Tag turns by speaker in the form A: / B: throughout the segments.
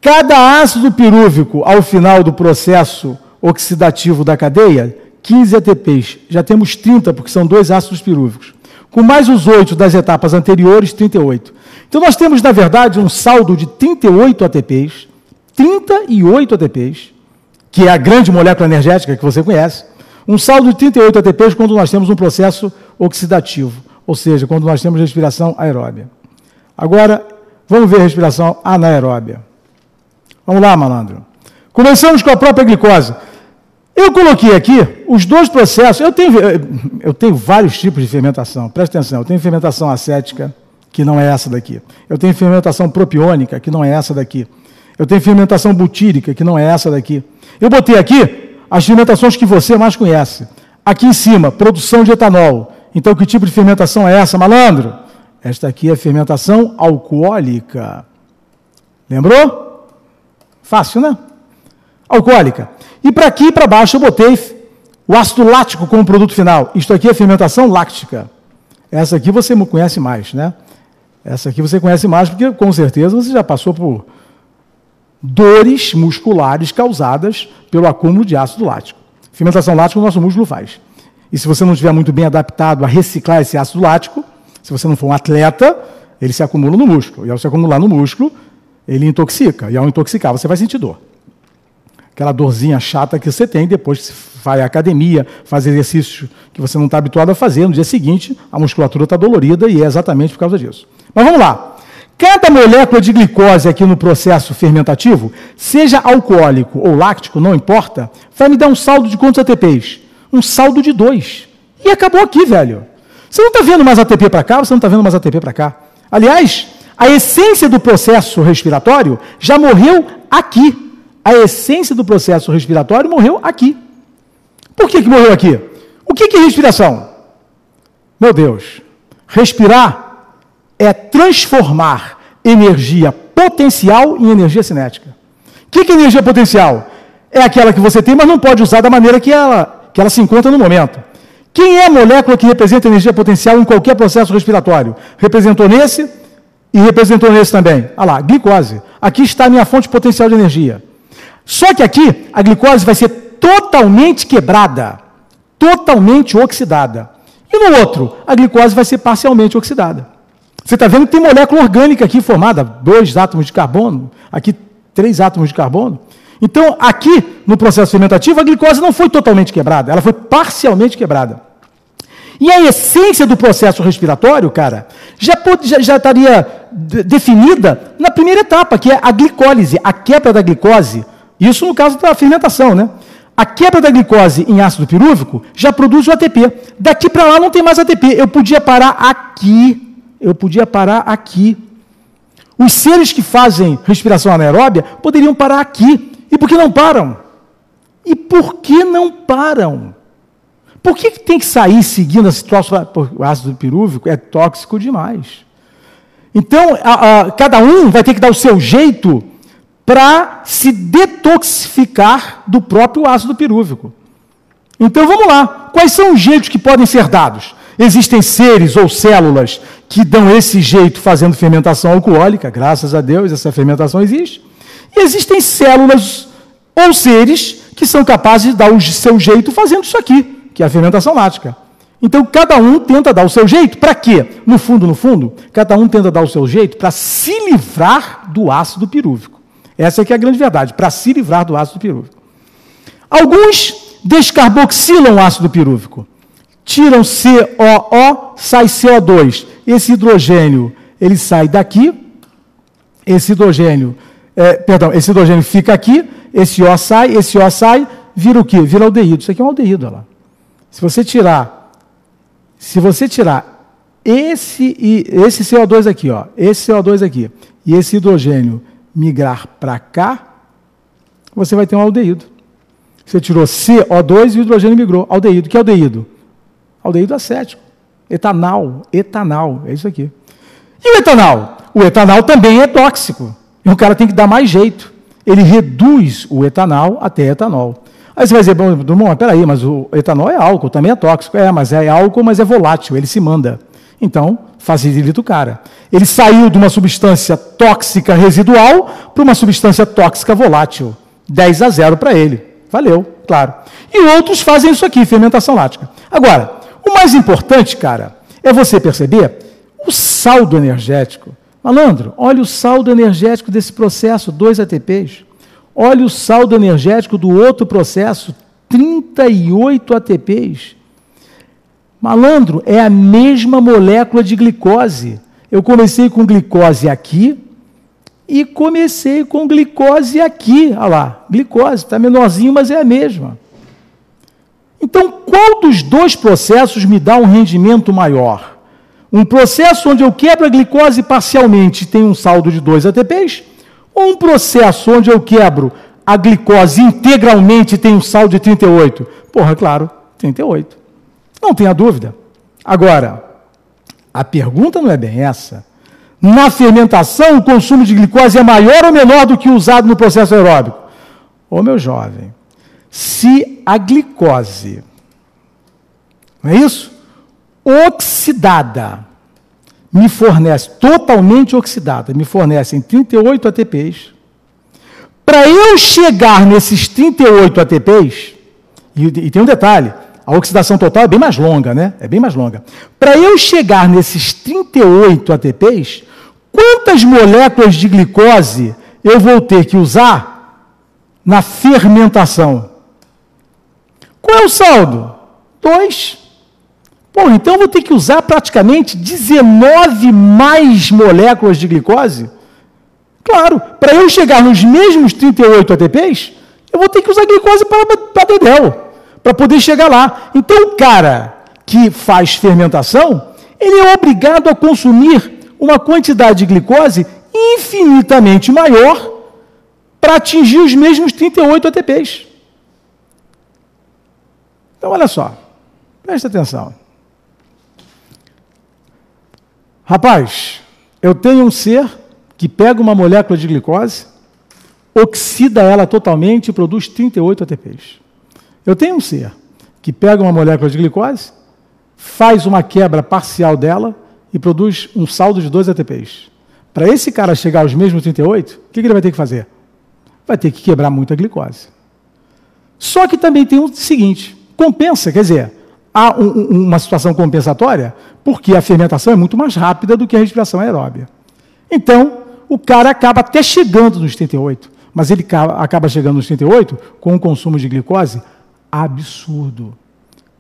A: Cada ácido pirúvico, ao final do processo oxidativo da cadeia, 15 ATPs. Já temos 30, porque são 2 ácidos pirúvicos. Com mais os 8 das etapas anteriores, 38. Então, nós temos, na verdade, um saldo de 38 ATPs, 38 ATPs, que é a grande molécula energética que você conhece, um saldo de 38 ATPs quando nós temos um processo oxidativo, ou seja, quando nós temos respiração aeróbia. Agora, vamos ver a respiração anaeróbia. Vamos lá, malandro. Começamos com a própria glicose. Eu coloquei aqui os 2 processos. Eu tenho vários tipos de fermentação, presta atenção. Eu tenho fermentação acética, que não é essa daqui. Eu tenho fermentação propiônica, que não é essa daqui. Eu tenho fermentação butírica, que não é essa daqui. Eu botei aqui as fermentações que você mais conhece. Aqui em cima, produção de etanol. Então, que tipo de fermentação é essa, malandro? Esta aqui é fermentação alcoólica. Lembrou? Fácil, né? Alcoólica. E para aqui e para baixo eu botei o ácido lático como produto final. Isto aqui é fermentação láctica. Essa aqui você conhece mais, né? Essa aqui você conhece mais porque, com certeza, você já passou por dores musculares causadas pelo acúmulo de ácido lático. Fermentação lática o nosso músculo faz. E se você não estiver muito bem adaptado a reciclar esse ácido lático, se você não for um atleta, ele se acumula no músculo. E ao se acumular no músculo, ele intoxica. E ao intoxicar, você vai sentir dor. Aquela dorzinha chata que você tem depois que você vai à academia, faz exercícios que você não está habituado a fazer, no dia seguinte, a musculatura está dolorida e é exatamente por causa disso. Mas vamos lá. Cada molécula de glicose aqui no processo fermentativo, seja alcoólico ou láctico, não importa, vai me dar um saldo de quantos ATPs? Um saldo de 2. E acabou aqui, velho. Você não está vendo mais ATP para cá, você não está vendo mais ATP para cá. Aliás, a essência do processo respiratório já morreu aqui. A essência do processo respiratório morreu aqui. Por que morreu aqui? O que é respiração? Meu Deus, respirar é transformar energia potencial em energia cinética. O que é energia potencial? É aquela que você tem, mas não pode usar da maneira que ela se encontra no momento. Quem é a molécula que representa energia potencial em qualquer processo respiratório? Representou nesse e representou nesse também. Olha lá, glicose. Aqui está a minha fonte potencial de energia. Só que aqui, a glicose vai ser totalmente quebrada, totalmente oxidada. E no outro, a glicose vai ser parcialmente oxidada. Você está vendo que tem molécula orgânica aqui formada, 2 átomos de carbono, aqui 3 átomos de carbono. Então, aqui, no processo fermentativo, a glicose não foi totalmente quebrada, ela foi parcialmente quebrada. E a essência do processo respiratório, cara, já estaria definida na primeira etapa, que é a glicólise, a quebra da glicose. Isso no caso da fermentação, né? A quebra da glicose em ácido pirúvico já produz o ATP. Daqui para lá não tem mais ATP. Eu podia parar aqui. Os seres que fazem respiração anaeróbia poderiam parar aqui. E por que não param? Por que tem que sair seguindo esse troço? O ácido pirúvico é tóxico demais. Então, cada um vai ter que dar o seu jeito para se detoxificar do próprio ácido pirúvico. Então, vamos lá. Quais são os jeitos que podem ser dados? Existem seres ou células que dão esse jeito fazendo fermentação alcoólica. Graças a Deus, essa fermentação existe. E existem células ou seres que são capazes de dar o seu jeito fazendo isso aqui, que é a fermentação lática. Então, cada um tenta dar o seu jeito. Para quê? No fundo, cada um tenta dar o seu jeito para se livrar do ácido pirúvico. Essa aqui é a grande verdade, para se livrar do ácido pirúvico. Alguns descarboxilam o ácido pirúvico. Tiram COO, sai CO2. Esse hidrogênio, ele sai daqui. Esse hidrogênio fica aqui. Esse O sai, vira o quê? Vira aldeído. Isso aqui é um aldeído, olha lá. Se você tirar esse CO2 aqui, ó, esse CO2 aqui, e esse hidrogênio migrar para cá, você vai ter um aldeído. Você tirou CO2 e o hidrogênio migrou. Aldeído. Que é aldeído? Aldeído acético. Etanol, é isso aqui. E o etanol? O etanol também é tóxico. E o cara tem que dar mais jeito. Ele reduz o etanol até etanol. Aí você vai dizer, bom, peraí, mas o etanol é álcool, também é tóxico. Mas é álcool, mas é volátil, ele se manda. Então, facilita o cara. Ele saiu de uma substância tóxica residual para uma substância tóxica volátil. 10-0 para ele. Valeu, claro. E outros fazem isso aqui, fermentação lática. Agora, o mais importante, cara, é você perceber o saldo energético. Malandro, olha o saldo energético desse processo, 2 ATPs. Olha o saldo energético do outro processo, 38 ATPs. Malandro, é a mesma molécula de glicose. Eu comecei com glicose aqui e comecei com glicose aqui. Olha lá, glicose, está menorzinho, mas é a mesma. Então, qual dos dois processos me dá um rendimento maior? Um processo onde eu quebro a glicose parcialmente e tenho um saldo de 2 ATPs, ou um processo onde eu quebro a glicose integralmente e tenho um saldo de 38? Porra, claro, 38. Não tenha dúvida. Agora, a pergunta não é bem essa. Na fermentação, o consumo de glicose é maior ou menor do que o usado no processo aeróbico? Ô, meu jovem, se a glicose, não é isso? Oxidada, me fornece, totalmente oxidada, me fornecem 38 ATPs. Para eu chegar nesses 38 ATPs, e tem um detalhe, a oxidação total é bem mais longa, né? É bem mais longa. Para eu chegar nesses 38 ATPs, quantas moléculas de glicose eu vou ter que usar na fermentação? Qual é o saldo? 2. Bom, então eu vou ter que usar praticamente 19 mais moléculas de glicose? Claro, para eu chegar nos mesmos 38 ATPs, eu vou ter que usar glicose para dedéu, para poder chegar lá. Então, o cara que faz fermentação, ele é obrigado a consumir uma quantidade de glicose infinitamente maior para atingir os mesmos 38 ATPs. Então, olha só, presta atenção. Rapaz, eu tenho um ser que pega uma molécula de glicose, oxida ela totalmente e produz 38 ATPs. Eu tenho um ser que pega uma molécula de glicose, faz uma quebra parcial dela e produz um saldo de 2 ATPs. Para esse cara chegar aos mesmos 38, o que ele vai ter que fazer? Vai ter que quebrar muita glicose. Só que também tem o seguinte, compensa, quer dizer, há uma situação compensatória, porque a fermentação é muito mais rápida do que a respiração aeróbia. Então, o cara acaba até chegando nos 38, mas ele acaba chegando nos 38 com um consumo de glicose absurdo.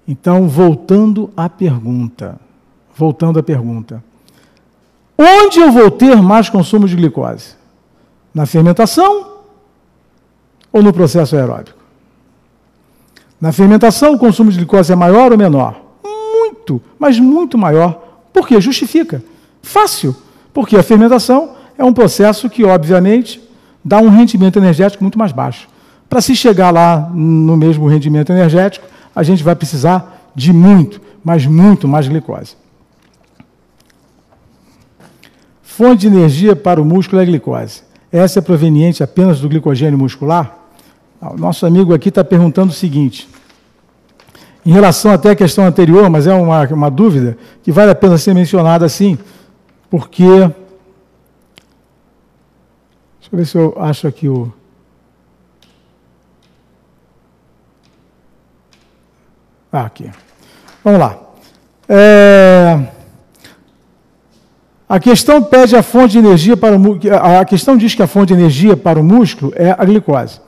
A: Então, voltando à pergunta, onde eu vou ter mais consumo de glicose? Na fermentação ou no processo aeróbico? Na fermentação, o consumo de glicose é maior ou menor? Muito, mas muito maior. Por quê? Justifica. Fácil. Porque a fermentação é um processo que, obviamente, dá um rendimento energético muito mais baixo. Para se chegar lá no mesmo rendimento energético, a gente vai precisar de muito, mas muito mais glicose. Fonte de energia para o músculo é a glicose. Essa é proveniente apenas do glicogênio muscular? O nosso amigo aqui está perguntando o seguinte, em relação até à questão anterior, mas é uma dúvida que vale a pena ser mencionada assim, porque... Deixa eu ver se eu acho aqui o... aqui. Vamos lá. A questão pede a fonte de energia para o... A questão diz que a fonte de energia para o músculo é a glicose.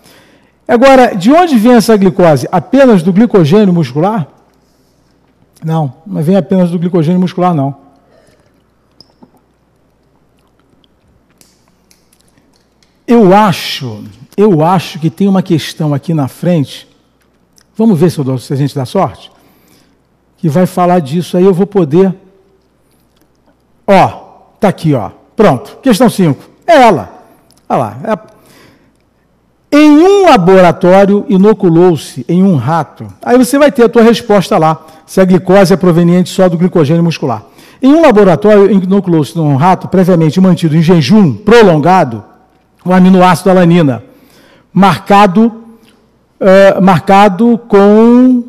A: Agora, de onde vem essa glicose? Apenas do glicogênio muscular? Não, não vem apenas do glicogênio muscular, não. Eu acho que tem uma questão aqui na frente, vamos ver se a gente dá sorte, que vai falar disso, aí eu vou poder... Ó, está aqui, ó. Pronto, questão 5. É ela. Olha lá, Em um laboratório, inoculou-se em um rato. Aí você vai ter a tua resposta lá, se a glicose é proveniente só do glicogênio muscular. Em um laboratório, inoculou-se num rato previamente mantido em jejum prolongado, o aminoácido alanina, marcado com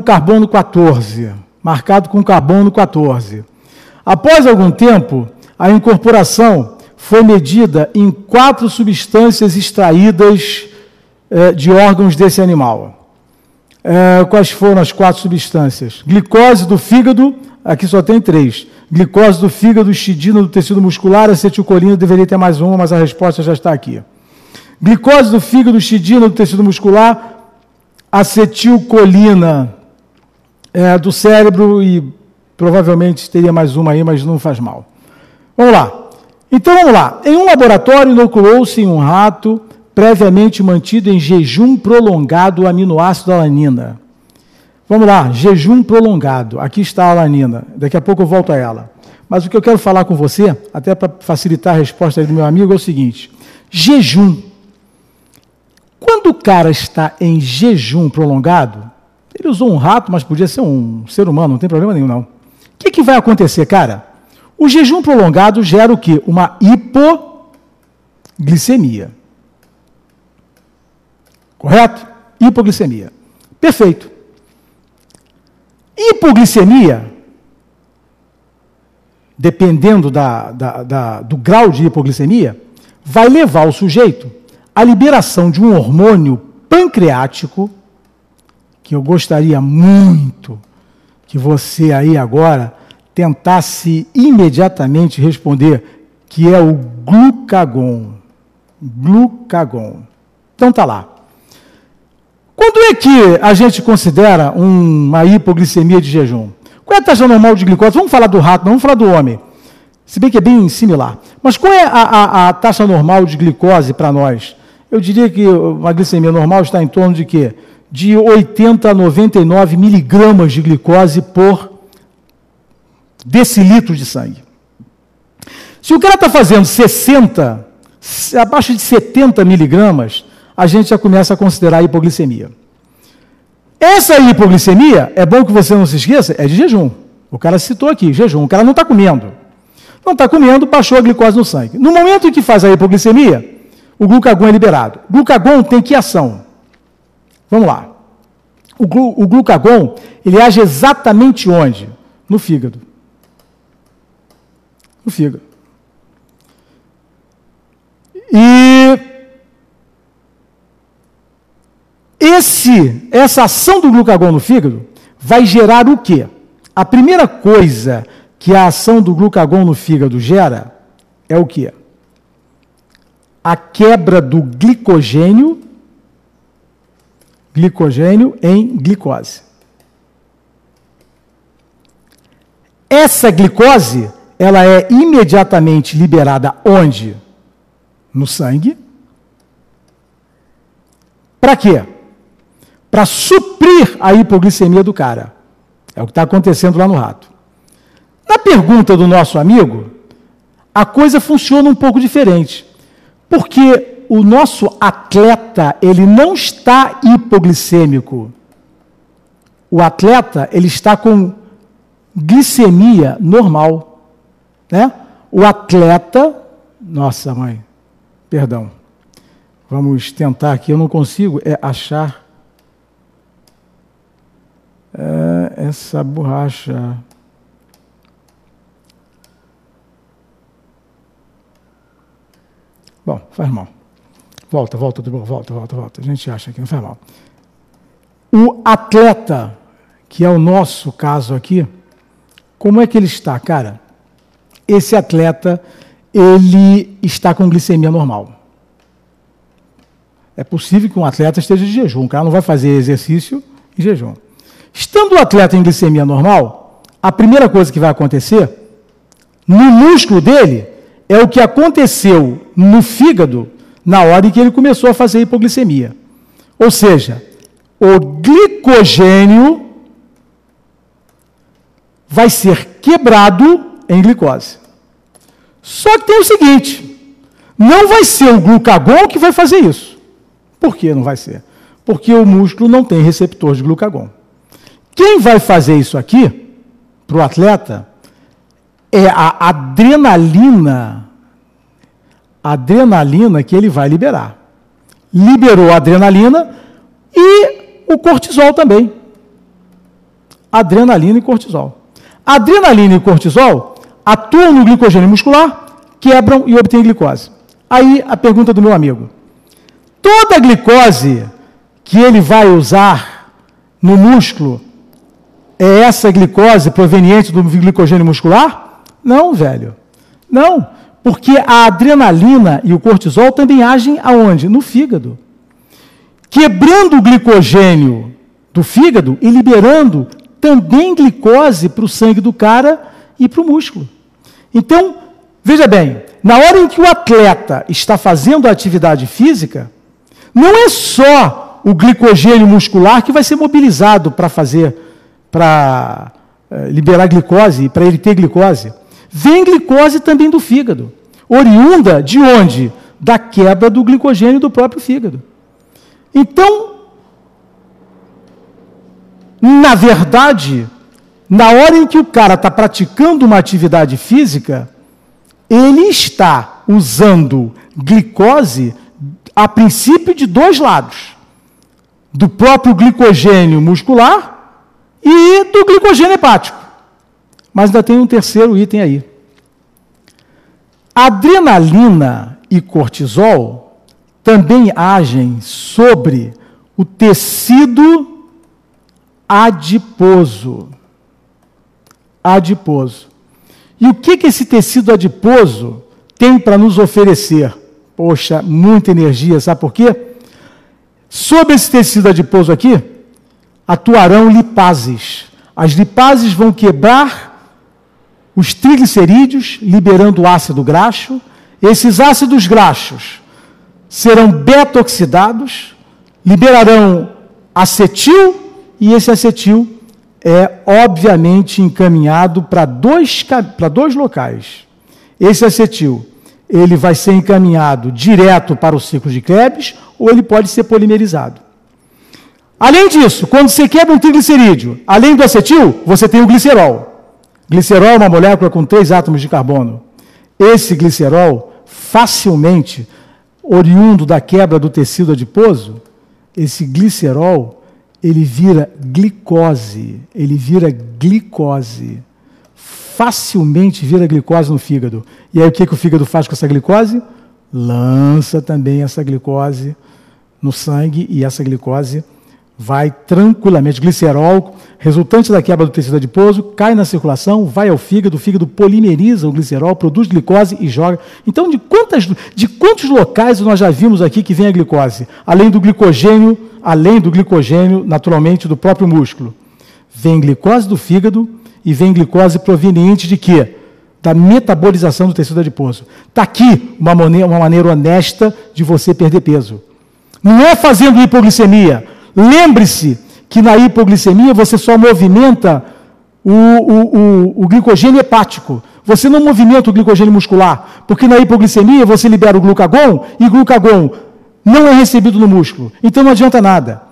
A: carbono 14. marcado com carbono 14. Após algum tempo, a incorporação foi medida em 4 substâncias extraídas de órgãos desse animal. Quais foram as 4 substâncias? Glicose do fígado, aqui só tem 3. Glicose do fígado, histidina do tecido muscular, acetilcolina, deveria ter mais uma, mas a resposta já está aqui. Glicose do fígado, histidina do tecido muscular, acetilcolina do cérebro e provavelmente teria mais uma aí, mas não faz mal. Vamos lá. Então, vamos lá. Em um laboratório, inoculou-se em um rato previamente mantido em jejum prolongado o aminoácido alanina. Vamos lá, jejum prolongado. Aqui está a alanina. Daqui a pouco eu volto a ela. Mas o que eu quero falar com você, até para facilitar a resposta aí do meu amigo, é o seguinte. Jejum. Quando o cara está em jejum prolongado, ele usou um rato, mas podia ser um ser humano, não tem problema nenhum, não. O que vai acontecer, cara? O jejum prolongado gera o quê? Uma hipoglicemia. Correto? Hipoglicemia. Perfeito. Hipoglicemia, dependendo do grau de hipoglicemia, vai levar o sujeito à liberação de um hormônio pancreático, que eu gostaria muito que você aí agora tentasse imediatamente responder, que é o glucagon. Glucagon. Então tá lá. Quando é que a gente considera uma hipoglicemia de jejum? Qual é a taxa normal de glicose? Vamos falar do rato, não vamos falar do homem. Se bem que é bem similar. Mas qual é a taxa normal de glicose para nós? Eu diria que uma glicemia normal está em torno de quê? De 80 a 99 miligramas de glicose por decilitro de sangue. Se o cara está fazendo 60, abaixo de 70 miligramas, a gente já começa a considerar a hipoglicemia. Essa hipoglicemia, é bom que você não se esqueça, é de jejum. O cara citou aqui, jejum. O cara não está comendo. Não está comendo, baixou a glicose no sangue. No momento em que faz a hipoglicemia, o glucagon é liberado. O glucagon tem que ação? Vamos lá. O glucagon, ele age exatamente onde? No fígado. No fígado. E essa ação do glucagon no fígado vai gerar o quê? A primeira coisa que a ação do glucagon no fígado gera é o quê? A quebra do glicogênio em glicose. Essa glicose, ela é imediatamente liberada onde? No sangue. Para quê? Para suprir a hipoglicemia do cara. É o que está acontecendo lá no rato. Na pergunta do nosso amigo, a coisa funciona um pouco diferente. Porque o nosso atleta, ele não está hipoglicêmico. O atleta, ele está com glicemia normal. Né? O atleta... Nossa, mãe, perdão. Vamos tentar aqui, eu não consigo achar essa borracha. Bom, faz mal. Volta. A gente acha que não faz mal. O atleta, que é o nosso caso aqui, como é que ele está, cara? Esse atleta, ele está com glicemia normal. É possível que um atleta esteja de jejum, o cara não vai fazer exercício em jejum. Estando o atleta em glicemia normal, a primeira coisa que vai acontecer no músculo dele é o que aconteceu no fígado na hora em que ele começou a fazer hipoglicemia. Ou seja, o glicogênio vai ser quebrado em glicose. Só que tem o seguinte, não vai ser o glucagon que vai fazer isso. Por que não vai ser? Porque o músculo não tem receptor de glucagon. Quem vai fazer isso aqui, para o atleta, é a adrenalina que ele vai liberar. Liberou a adrenalina e o cortisol também. Adrenalina e cortisol. Adrenalina e cortisol atuam no glicogênio muscular, quebram e obtêm glicose. Aí a pergunta do meu amigo: toda a glicose que ele vai usar no músculo é essa glicose proveniente do glicogênio muscular? Não, velho. Não, porque a adrenalina e o cortisol também agem aonde? No fígado. Quebrando o glicogênio do fígado e liberando também glicose para o sangue do cara e para o músculo. Então, veja bem, na hora em que o atleta está fazendo a atividade física, não é só o glicogênio muscular que vai ser mobilizado para liberar glicose, para ele ter glicose. Vem glicose também do fígado, oriunda de onde? Da quebra do glicogênio do próprio fígado. Então, na verdade, na hora em que o cara está praticando uma atividade física, ele está usando glicose, a princípio, de dois lados. Do próprio glicogênio muscular e do glicogênio hepático. Mas ainda tem um terceiro item aí. Adrenalina e cortisol também agem sobre o tecido adiposo. Adiposo. E o que esse tecido adiposo tem para nos oferecer? Poxa, muita energia, sabe por quê? Sobre esse tecido adiposo aqui, atuarão lipases. As lipases vão quebrar os triglicerídeos, liberando ácido graxo. Esses ácidos graxos serão beta-oxidados, liberarão acetil, e esse acetil é, obviamente, encaminhado para dois locais. Esse acetil, ele vai ser encaminhado direto para o ciclo de Krebs, ou ele pode ser polimerizado. Além disso, quando você quebra um triglicerídeo, além do acetil, você tem o glicerol. Glicerol é uma molécula com 3 átomos de carbono. Esse glicerol, facilmente, oriundo da quebra do tecido adiposo, esse glicerol, ele vira glicose. Ele vira glicose. Facilmente vira glicose no fígado. E aí o que o fígado faz com essa glicose? Lança também essa glicose no sangue, e essa glicose vai tranquilamente, glicerol, resultante da quebra do tecido adiposo, cai na circulação, vai ao fígado, o fígado polimeriza o glicerol, produz glicose e joga. Então, de quantos locais nós já vimos aqui que vem a glicose? Além do glicogênio, naturalmente, do próprio músculo. Vem glicose do fígado e vem glicose proveniente de quê? Da metabolização do tecido adiposo. Está aqui uma maneira honesta de você perder peso. Não é fazendo hipoglicemia. Lembre-se que na hipoglicemia você só movimenta o glicogênio hepático. Você não movimenta o glicogênio muscular, porque na hipoglicemia você libera o glucagon, e o glucagon não é recebido no músculo. Então não adianta nada.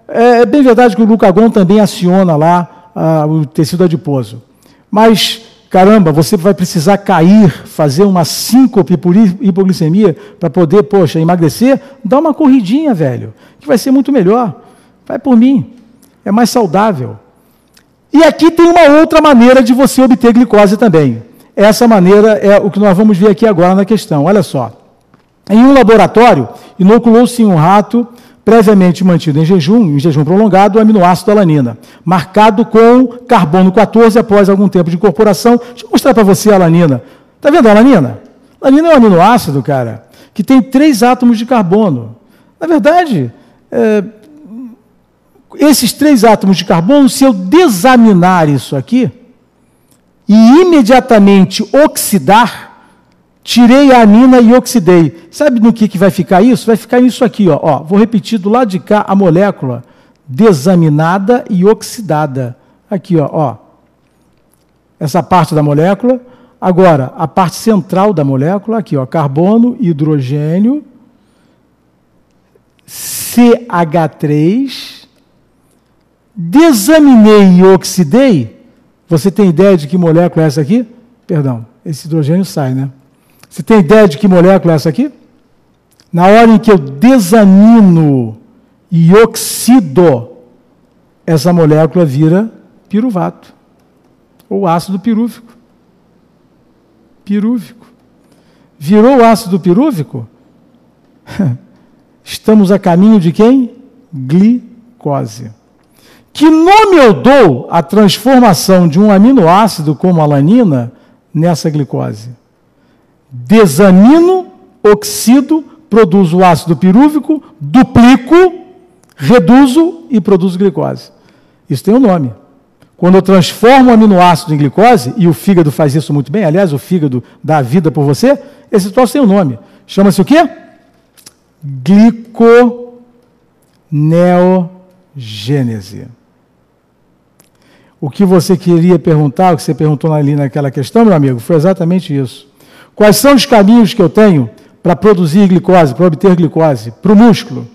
A: É bem verdade que o glucagon também aciona lá o tecido adiposo. Mas, caramba, você vai precisar cair, fazer uma síncope por hipoglicemia para poder, poxa, emagrecer? Dá uma corridinha, velho, que vai ser muito melhor. Vai por mim. É mais saudável. E aqui tem uma outra maneira de você obter glicose também. Essa maneira é o que nós vamos ver aqui agora na questão. Olha só. Em um laboratório, inoculou-se em um rato previamente mantido em jejum prolongado, o aminoácido alanina, marcado com carbono 14 após algum tempo de incorporação. Deixa eu mostrar para você a alanina. Está vendo a alanina? A alanina é um aminoácido, cara, que tem 3 átomos de carbono. Na verdade, esses 3 átomos de carbono, se eu desaminar isso aqui e imediatamente oxidar, tirei a amina e oxidei. Sabe no que vai ficar isso? Vai ficar isso aqui, ó. Vou repetir do lado de cá a molécula desaminada e oxidada. Aqui, ó. Essa parte da molécula. Agora, a parte central da molécula, aqui, ó, carbono, hidrogênio, CH3, desaminei e oxidei. Você tem ideia de que molécula é essa aqui? Perdão, esse hidrogênio sai, né? Você tem ideia de que molécula é essa aqui? Na hora em que eu desamino e oxido, essa molécula vira piruvato, ou ácido pirúvico. Pirúvico. Virou o ácido pirúvico? Estamos a caminho de quem? Glicose. Que nome eu dou à transformação de um aminoácido como a alanina nessa glicose? Desamino, oxido, produzo o ácido pirúvico, duplico, reduzo e produzo glicose. Isso tem um nome. Quando eu transformo o aminoácido em glicose, e o fígado faz isso muito bem, aliás, o fígado dá a vida por você, esse troço tem um nome. Chama-se o quê? Gliconeogênese. O que você queria perguntar, o que você perguntou ali naquela questão, meu amigo, foi exatamente isso. Quais são os caminhos que eu tenho para produzir glicose, para obter glicose? Para o músculo.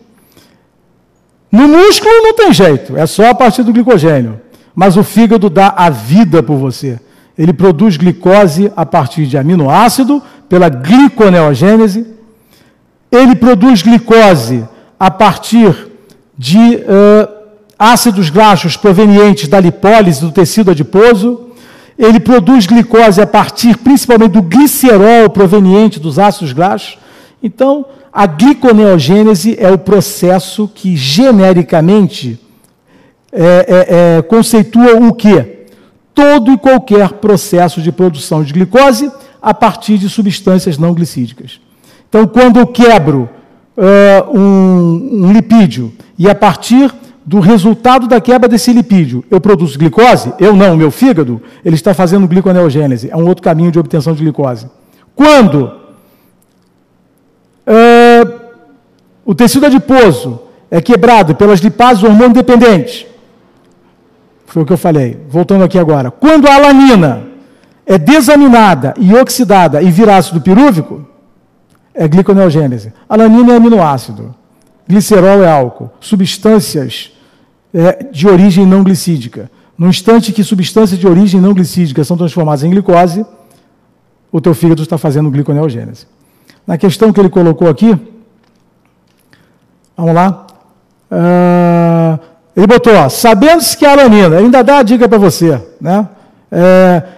A: No músculo não tem jeito, é só a partir do glicogênio. Mas o fígado dá a vida por você. Ele produz glicose a partir de aminoácido, pela gliconeogênese. Ele produz glicose a partir de ácidos graxos provenientes da lipólise do tecido adiposo. Ele produz glicose a partir principalmente do glicerol proveniente dos ácidos graxos. Então, a gliconeogênese é o processo que genericamente conceitua o quê? Todo e qualquer processo de produção de glicose a partir de substâncias não glicídicas. Então, quando eu quebro um lipídio e a partir do resultado da quebra desse lipídio eu produzo glicose, eu não, o meu fígado, ele está fazendo gliconeogênese, é um outro caminho de obtenção de glicose. Quando o tecido adiposo é quebrado pelas lipases hormônio dependentes, foi o que eu falei, voltando aqui agora. Quando a alanina é desaminada e oxidada e vira ácido pirúvico, é gliconeogênese. Alanina é aminoácido, glicerol é álcool, substâncias de origem não glicídica. No instante que substâncias de origem não glicídica são transformadas em glicose, o teu fígado está fazendo gliconeogênese. Na questão que ele colocou aqui, vamos lá, ele botou, sabendo-se que a alanina, ele ainda dá a dica para você, né?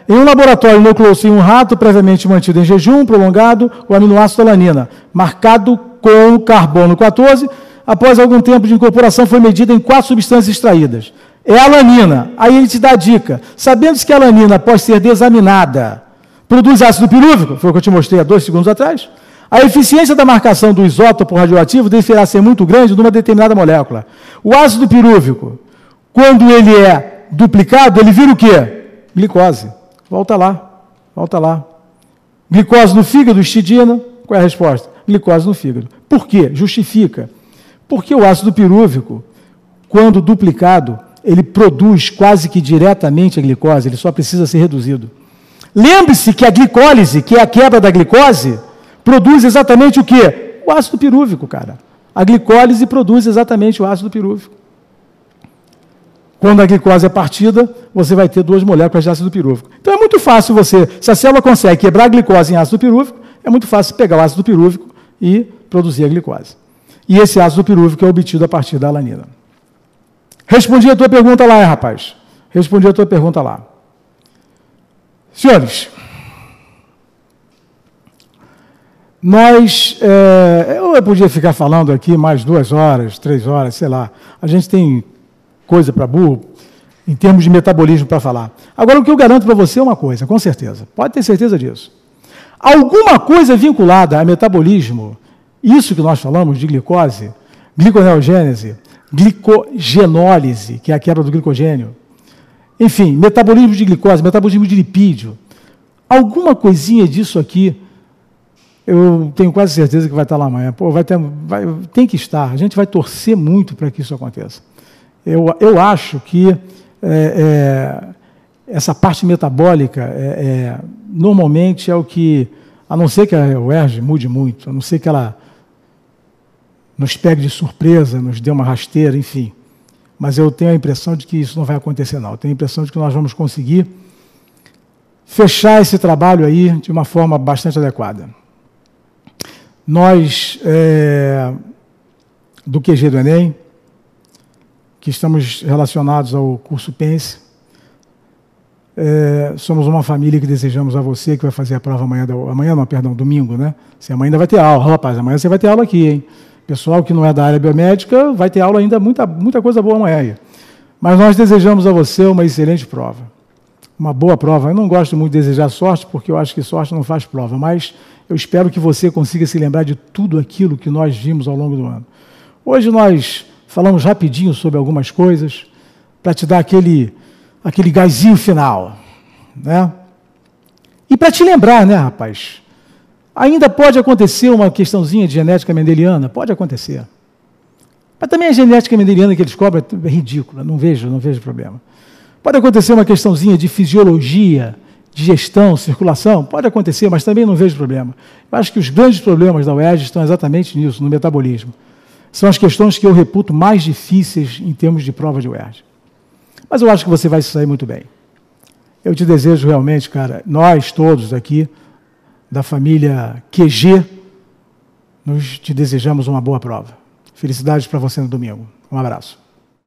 A: Em um laboratório inoculou-se em um rato previamente mantido em jejum prolongado o aminoácido alanina, marcado com carbono 14, após algum tempo de incorporação foi medida em 4 substâncias extraídas. É a alanina. Aí ele te dá a dica. Sabendo-se que a alanina, após ser desaminada, produz ácido pirúvico, foi o que eu te mostrei há 2 segundos atrás, a eficiência da marcação do isótopo radioativo deverá ser muito grande numa determinada molécula. O ácido pirúvico, quando ele é duplicado, ele vira o quê? Glicose. Volta lá. Glicose no fígado, histidina. Qual é a resposta? Glicose no fígado. Por quê? Justifica. Porque o ácido pirúvico, quando duplicado, ele produz quase que diretamente a glicose, ele só precisa ser reduzido. Lembre-se que a glicólise, que é a quebra da glicose, produz exatamente o quê? O ácido pirúvico, cara. A glicólise produz exatamente o ácido pirúvico. Quando a glicose é partida, você vai ter 2 moléculas de ácido pirúvico. Então é muito fácil você, se a célula consegue quebrar a glicose em ácido pirúvico, é muito fácil pegar o ácido pirúvico e produzir a glicose. E esse ácido pirúvico é obtido a partir da alanina. Respondi a tua pergunta lá, rapaz. Respondi a tua pergunta lá. Senhores, eu podia ficar falando aqui mais 2 horas, 3 horas, sei lá. A gente tem coisa para burro, em termos de metabolismo para falar. Agora, o que eu garanto para você é uma coisa, com certeza. Pode ter certeza disso. Alguma coisa vinculada a metabolismo, isso que nós falamos de glicose, gliconeogênese, glicogenólise, que é a quebra do glicogênio, enfim, metabolismo de glicose, metabolismo de lipídio, alguma coisinha disso aqui, eu tenho quase certeza que vai estar lá amanhã. Pô, tem que estar. A gente vai torcer muito para que isso aconteça. Eu acho que essa parte metabólica normalmente é o que, a não ser que a UERJ mude muito, a não ser que ela nos pegue de surpresa, nos dê uma rasteira, enfim. Mas eu tenho a impressão de que isso não vai acontecer, não. Eu tenho a impressão de que nós vamos conseguir fechar esse trabalho aí de uma forma bastante adequada. Nós, do QG do Enem, que estamos relacionados ao curso Pense. Somos uma família que desejamos a você que vai fazer a prova domingo, né? Se amanhã ainda vai ter aula, rapaz, amanhã você vai ter aula aqui, hein? Pessoal que não é da área biomédica vai ter aula ainda, muita coisa boa amanhã aí. Mas nós desejamos a você uma excelente prova, uma boa prova. Eu não gosto muito de desejar sorte, porque eu acho que sorte não faz prova, mas eu espero que você consiga se lembrar de tudo aquilo que nós vimos ao longo do ano. Hoje nós falamos rapidinho sobre algumas coisas, para te dar aquele gásinho final, né? E para te lembrar, né, rapaz, ainda pode acontecer uma questãozinha de genética mendeliana, pode acontecer. Mas também a genética mendeliana que eles cobram é ridícula, não vejo problema. Pode acontecer uma questãozinha de fisiologia, digestão, circulação, pode acontecer, mas também não vejo problema. Eu acho que os grandes problemas da UERJ estão exatamente nisso, no metabolismo. São as questões que eu reputo mais difíceis em termos de prova de UERJ. Mas eu acho que você vai se sair muito bem. Eu te desejo realmente, cara, nós todos aqui, da família QG, te desejamos uma boa prova. Felicidades para você no domingo. Um abraço.